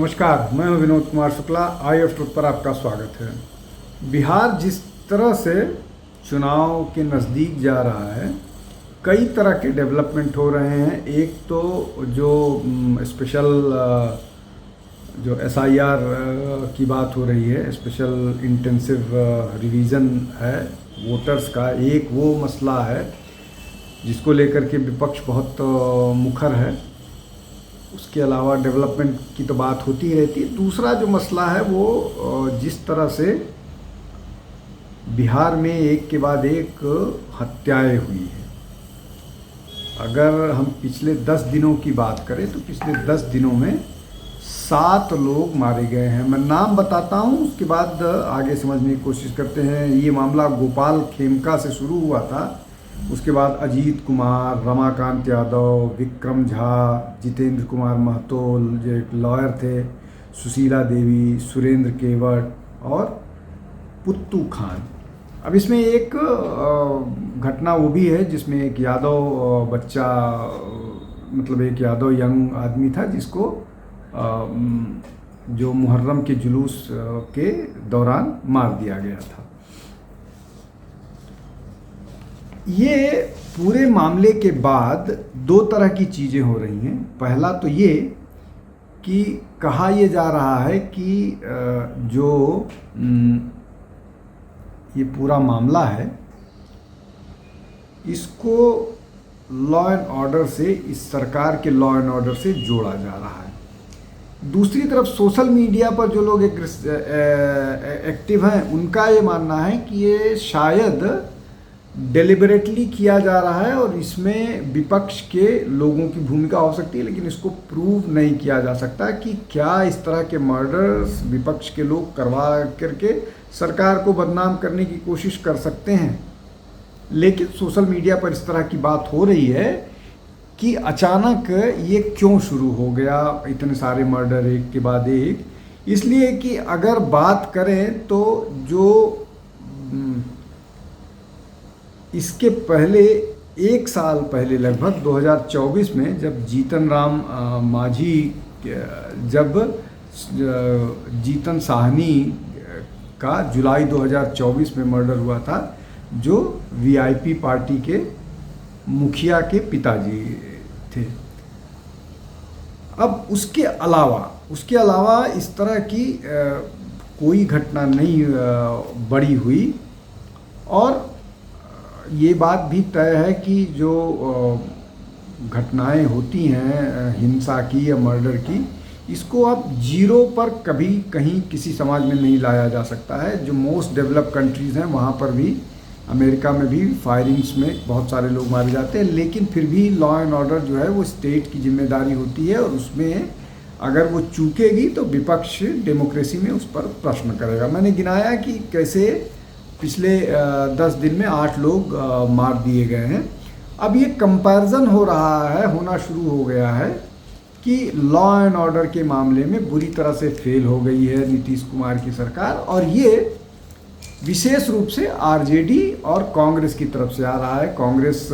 नमस्कार, मैं हूं Vinod Kumar Shukla. I F truth पर आपका स्वागत है। बिहार जिस तरह से चुनाव के नज़दीक जा रहा है, कई तरह के डेवलपमेंट हो रहे हैं। एक तो जो स्पेशल जो SIR की बात हो रही है, स्पेशल इंटेंसिव रिवीजन है वोटर्स का, एक वो मसला है जिसको लेकर के विपक्ष बहुत मुखर है। उसके अलावा डेवलपमेंट की तो बात होती ही रहती है। दूसरा जो मसला है वो जिस तरह से बिहार में एक के बाद एक हत्याएं हुई हैं। अगर हम पिछले 10 दिनों की बात करें तो पिछले 10 दिनों में 7 लोग मारे गए हैं। मैं नाम बताता हूं, उसके बाद आगे समझने की कोशिश करते हैं। ये मामला गोपाल खेमका से शुरू हुआ था, उसके बाद अजीत कुमार, रमाकांत यादव, विक्रम झा, जितेंद्र कुमार महतो जो एक लॉयर थे, सुशीला देवी, सुरेंद्र केवट और पुत्तू खान। अब इसमें एक घटना वो भी है जिसमें एक यादव बच्चा, मतलब एक यादव यंग आदमी था जिसको जो मुहर्रम के जुलूस के दौरान मार दिया गया था। ये पूरे मामले के बाद 2 तरह की चीज़ें हो रही हैं। पहला तो ये कि कहा यह जा रहा है कि जो ये पूरा मामला है इसको लॉ एंड ऑर्डर से, इस सरकार के लॉ एंड ऑर्डर से जोड़ा जा रहा है। दूसरी तरफ सोशल मीडिया पर जो लोग एक्टिव हैं उनका ये मानना है कि ये शायद डेलिबरेटली किया जा रहा है और इसमें विपक्ष के लोगों की भूमिका हो सकती है, लेकिन इसको प्रूव नहीं किया जा सकता कि क्या इस तरह के मर्डर्स विपक्ष के लोग करवा करके सरकार को बदनाम करने की कोशिश कर सकते हैं। लेकिन सोशल मीडिया पर इस तरह की बात हो रही है कि अचानक ये क्यों शुरू हो गया, इतने सारे मर्डर एक के बाद एक। इसलिए कि अगर बात करें तो जो इसके पहले 1 साल पहले लगभग 2024 में जब जीतन राम मांझी, जब जीतन साहनी का जुलाई 2024 में मर्डर हुआ था, जो VIP पार्टी के मुखिया के पिताजी थे। अब उसके अलावा इस तरह की कोई घटना नहीं बड़ी हुई। और ये बात भी तय है कि जो घटनाएं होती हैं हिंसा की या मर्डर की, इसको अब जीरो पर कभी कहीं किसी समाज में नहीं लाया जा सकता है। जो मोस्ट डेवलप्ड कंट्रीज़ हैं वहाँ पर भी, अमेरिका में भी फायरिंग्स में बहुत सारे लोग मारे जाते हैं, लेकिन फिर भी लॉ एंड ऑर्डर जो है वो स्टेट की जिम्मेदारी होती है और उसमें अगर वो चूकेगी तो विपक्ष डेमोक्रेसी में उस पर प्रश्न करेगा। मैंने गिनाया कि कैसे पिछले 10 दिन में 8 लोग मार दिए गए हैं। अब ये कंपैरिजन होना शुरू हो गया है कि लॉ एंड ऑर्डर के मामले में बुरी तरह से फेल हो गई है नीतीश कुमार की सरकार, और ये विशेष रूप से RJD और कांग्रेस की तरफ से आ रहा है। कांग्रेस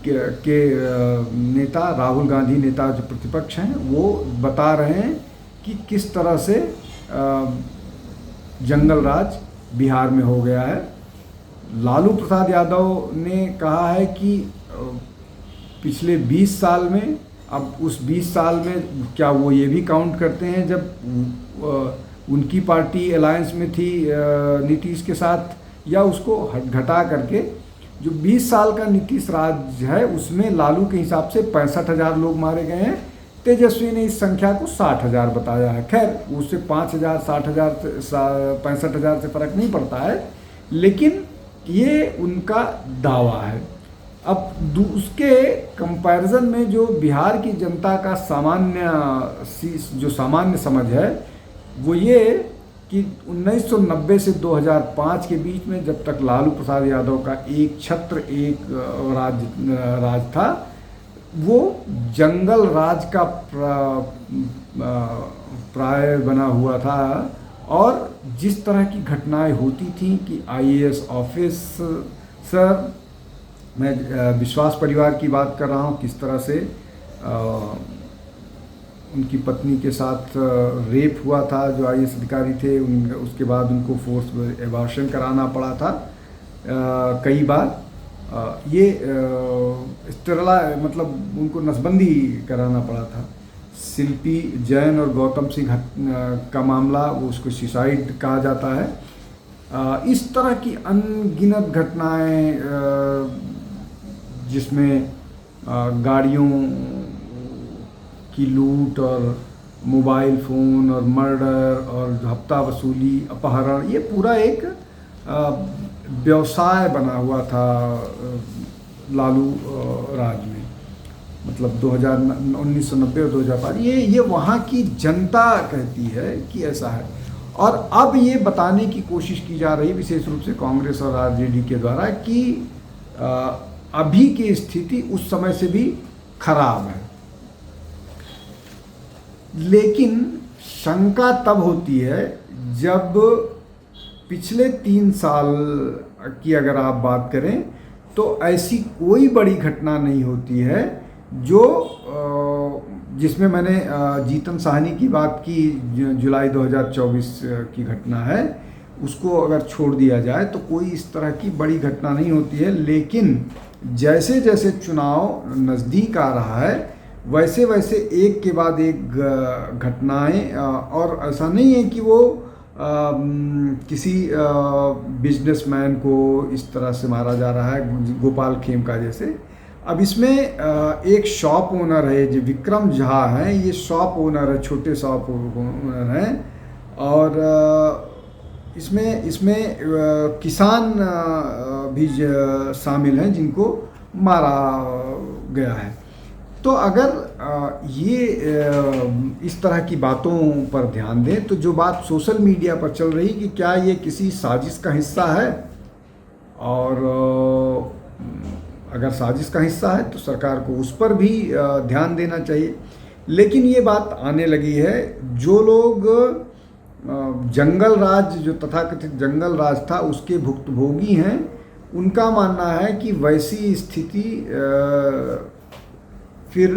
के नेता राहुल गांधी, नेता जो प्रतिपक्ष हैं, वो बता रहे हैं कि किस तरह से जंगल राज बिहार में हो गया है। लालू प्रसाद यादव ने कहा है कि पिछले 20 साल में, अब उस 20 साल में क्या वो ये भी काउंट करते हैं जब उनकी पार्टी अलायंस में थी नीतीश के साथ, या उसको घटा करके जो 20 साल का नीतीश राज है उसमें लालू के हिसाब से 65,000 लोग मारे गए हैं। तेजस्वी ने इस संख्या को 60,000 बताया है। खैर उससे 5,000, 60,000, 65,000 से फर्क नहीं पड़ता है, लेकिन ये उनका दावा है। अब उसके कंपैरिजन में जो बिहार की जनता का सामान्य समझ है वो ये कि 1990 से 2005 के बीच में, जब तक लालू प्रसाद यादव का एक छत्र एक राज था, वो जंगल राज का प्राय बना हुआ था। और जिस तरह की घटनाएं होती थी कि IAS ऑफिसर, मैं विश्वास परिवार की बात कर रहा हूँ, किस तरह से उनकी पत्नी के साथ रेप हुआ था, जो आईएएस अधिकारी थे, उसके बाद उनको फोर्स एबॉर्शन कराना पड़ा था कई बार। ये स्टेरला मतलब उनको नसबंदी कराना पड़ा था। शिल्पी जैन और गौतम सिंह का मामला, वो उसको सुसाइड कहा जाता है। इस तरह की अनगिनत घटनाएं जिसमें गाड़ियों की लूट और मोबाइल फ़ोन और मर्डर और हफ्ता वसूली, अपहरण, ये पूरा एक व्यवसाय बना हुआ था लालू राज में, मतलब 1990 और 2005। ये वहाँ की जनता कहती है कि ऐसा है, और अब ये बताने की कोशिश की जा रही विशेष रूप से कांग्रेस और आरजेडी के द्वारा कि अभी की स्थिति उस समय से भी खराब है। लेकिन शंका तब होती है जब पिछले 3 साल की अगर आप बात करें तो ऐसी कोई बड़ी घटना नहीं होती है जो जिसमें मैंने जीतन साहनी की बात की, जुलाई 2024 की घटना है, उसको अगर छोड़ दिया जाए तो कोई इस तरह की बड़ी घटना नहीं होती है। लेकिन जैसे जैसे चुनाव नज़दीक आ रहा है वैसे वैसे एक के बाद एक घटनाएं, और ऐसा नहीं है कि वो किसी बिजनेसमैन को इस तरह से मारा जा रहा है, गोपाल खेमका जैसे। अब इसमें एक शॉप ओनर है जो विक्रम झा है, ये शॉप ओनर है, छोटे शॉप ओनर हैं, और इसमें किसान भी शामिल हैं जिनको मारा गया है। तो अगर ये इस तरह की बातों पर ध्यान दें तो जो बात सोशल मीडिया पर चल रही कि क्या ये किसी साजिश का हिस्सा है, और अगर साजिश का हिस्सा है तो सरकार को उस पर भी ध्यान देना चाहिए। लेकिन ये बात आने लगी है, जो लोग जंगल राज, जो तथाकथित जंगल राज था, उसके भुक्तभोगी हैं, उनका मानना है कि वैसी स्थिति फिर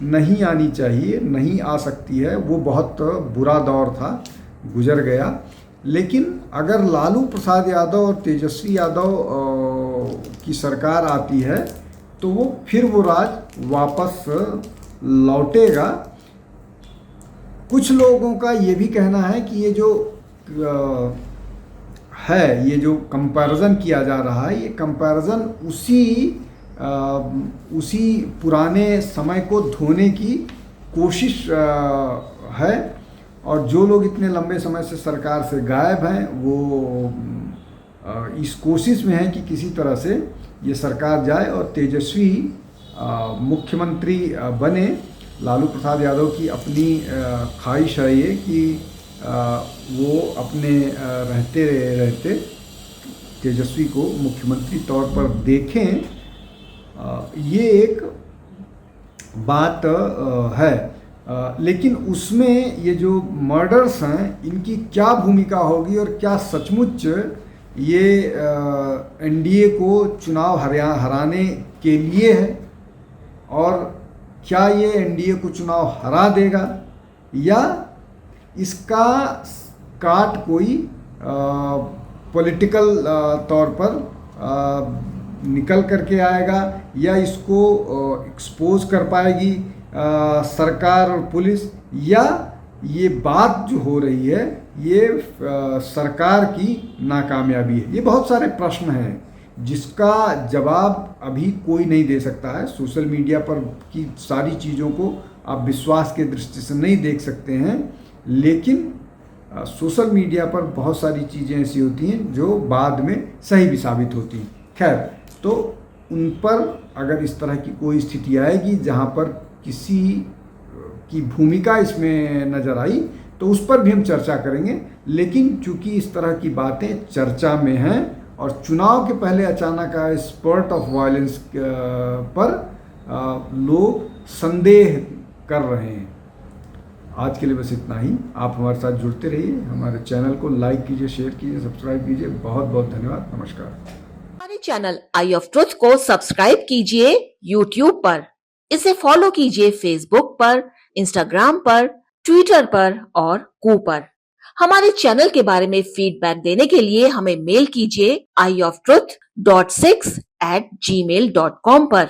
नहीं आनी चाहिए, नहीं आ सकती है। वो बहुत बुरा दौर था, गुजर गया। लेकिन अगर लालू प्रसाद यादव और तेजस्वी यादव की सरकार आती है तो वो राज वापस लौटेगा। कुछ लोगों का ये भी कहना है कि ये जो ये जो कंपैरिजन किया जा रहा है, ये कंपैरिजन उसी पुराने समय को धोने की कोशिश है, और जो लोग इतने लंबे समय से सरकार से गायब हैं वो इस कोशिश में हैं कि किसी तरह से ये सरकार जाए और तेजस्वी मुख्यमंत्री बने। लालू प्रसाद यादव की अपनी ख्वाहिश है ये कि वो अपने रहते तेजस्वी को मुख्यमंत्री तौर पर देखें। ये एक बात है, लेकिन उसमें ये जो मर्डर्स हैं इनकी क्या भूमिका होगी और क्या सचमुच ये एनडीए को चुनाव हराने के लिए है, और क्या ये एनडीए को चुनाव हरा देगा, या इसका काट कोई पॉलिटिकल तौर पर निकल करके आएगा, या इसको एक्सपोज कर पाएगी सरकार और पुलिस, या ये बात जो हो रही है ये सरकार की नाकामयाबी है। ये बहुत सारे प्रश्न हैं जिसका जवाब अभी कोई नहीं दे सकता है। सोशल मीडिया पर की सारी चीज़ों को आप विश्वास के दृष्टि से नहीं देख सकते हैं, लेकिन सोशल मीडिया पर बहुत सारी चीज़ें ऐसी होती हैं जो बाद में सही भी साबित होती हैं। खैर, तो उन पर अगर इस तरह की कोई स्थिति आएगी जहाँ पर किसी की भूमिका इसमें नज़र आई तो उस पर भी हम चर्चा करेंगे। लेकिन चूंकि इस तरह की बातें चर्चा में हैं और चुनाव के पहले अचानक आए स्पर्ट ऑफ वायलेंस पर लोग संदेह कर रहे हैं। आज के लिए बस इतना ही। आप हमारे साथ जुड़ते रहिए, हमारे चैनल को लाइक कीजिए, शेयर कीजिए, सब्सक्राइब कीजिए। बहुत बहुत धन्यवाद। नमस्कार। हमारे चैनल आई ऑफ ट्रुथ को सब्सक्राइब कीजिए YouTube पर, इसे फॉलो कीजिए Facebook पर, इंस्टाग्राम पर, ट्विटर पर और कू पर। हमारे चैनल के बारे में फीडबैक देने के लिए हमें मेल कीजिए ioftruth.6@gmail.com पर।